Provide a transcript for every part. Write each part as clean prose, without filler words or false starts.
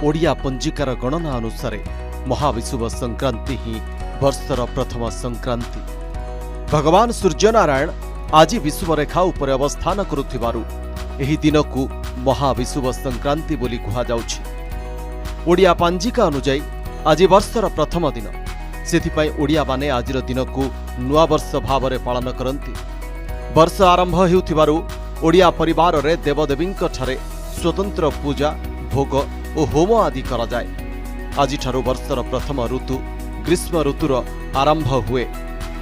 ओडिया पंजिकार गणना अनुसार महाविषुव संक्रांति ही वर्षर प्रथम संक्रांति। भगवान सूर्यनारायण आज विषुवरेखा उपर अवस्थान करुथिबारु एही दिन को महाविषुव संक्रांति बोली कुहाଯାଉଛି। ओडिया पंजिका अनुଯାयी आज वर्षर प्रथम दिन, सेथिपाई ओडिया माने आजिर दिन को नुआ वर्ष भावरे पालन करती। वर्ष आरंभ हेउथिबारु ओडिया परिवार रे देवदेवींक ठारे स्वतंत्र पूजा, भोग और होम आदि करा जाए। आजिठारु वर्षर प्रथम ऋतु ग्रीष्म ऋतुर आरंभ हुए,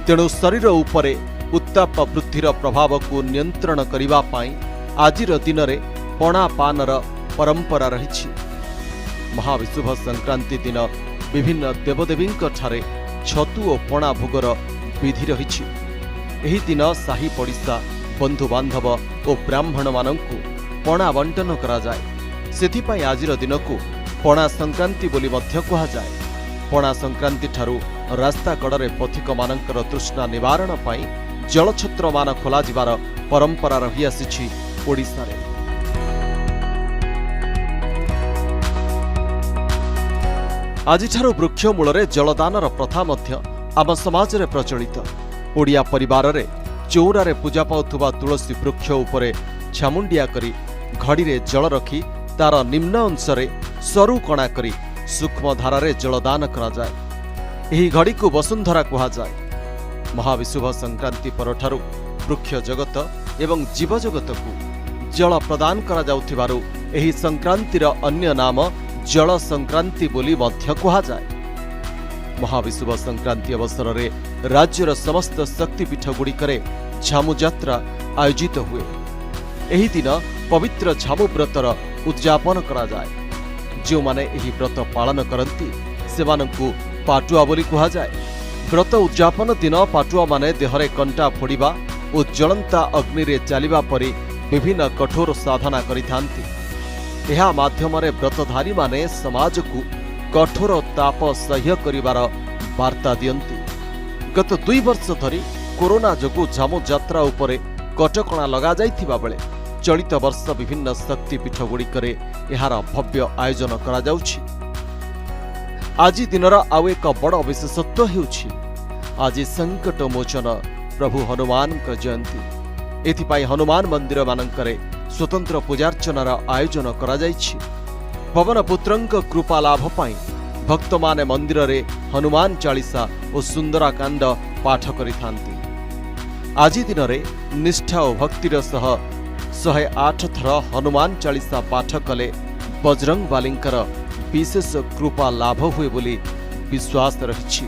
तेणु शरीर उपरे उत्ताप वृद्धिर प्रभाव को नियंत्रण करिबा पाई आजिर दिन रे पणा पानर परंपरा रहिछि। महाविषुव संक्रांति दिन विभिन्न देवदेवींक ठारे छतु और पणा भोगर विधि रहिछि। एही दिन साही पड़िशा, बंधु बांधव और ब्राह्मण मानंकु पणा बंटन करा जाए। सेथिपाई आजिर दिन को पणा संक्रांति बोली मध्य कुहा जाए। पणा संक्रांति ठारू रास्ता कड़े पथिक मानकर तृष्णा निवारण पाई जलछत्र मान खोला जिबार परंपरा रही आसीछि ओडिशा रे। आजिठारु वृक्ष मूलरे जलदानर प्रथा मध्य आम समाज रे प्रचलित। ओडिया परिवार रे चौरारे पूजा पाउथुबा तुलसी वृक्ष उपरे छामुंडिया करी घड़ी रे जल रखी तार निम्न अंशरे सरु कणा करी सूक्ष्म धारारे जलदान करा जाए। एही घड़ी को वसुंधरा कुहा जाए। महाविषुव संक्रांति परठारु वृक्ष जगत एवं जीव जगत को जल प्रदान करा जाउथिबारु एही संक्रांतिर अन्य नाम जल संक्रांति बोली मध्य कुहा जाए। महाविषुव संक्रांति अवसर रे राज्यर समस्त शक्तिपीठ गुड़िकरे झामु यात्रा आयोजित हुए। एही दिन पवित्र झामु व्रतर उद्यापन करा जाए। जो माने एही व्रत पालन करती सेमानंकु पाटुआ बोली कुहा जाए। व्रत उद्यापन दिन पाटुआ माने देहरे कंटा फोड़िबा और जलंता अग्नि रे चालिबा परि विभिन्न कठोर साधना करिथांती। एहा माध्यमरे व्रतधारी माने समाज को कठोर ताप सह्य करिवार वार्ता दियंती। गत 2 वर्ष धरी कोरोना जोगु झामु यात्रा उपरे कटकणा लगा जाइथिबा बेले चलित वर्ष विभिन्न शक्तिपीठ गुड़िकरे एहार भव्य आयोजन करा जाउछि। आज दिनर आउ एक बड़ विशेषत्व हेउछि आज संकट मोचन प्रभु हनुमान जयंती। एथिपाई हनुमान मंदिर मानंकरे स्वतंत्र पूजार्चनार आयोजन करा जाइछि। पवन पुत्रंक कृपा लाभ पाई भक्त माने मंदिर रे हनुमान चालीसा और सुंदराकांड पाठ करिथांती। आज दिन रे निष्ठा और भक्तिर सह 108 थर हनुमान चालीसा पाठ कले बजरंग बालींकर विशेष कृपा लाभ हुए बोली विश्वास रहिछि।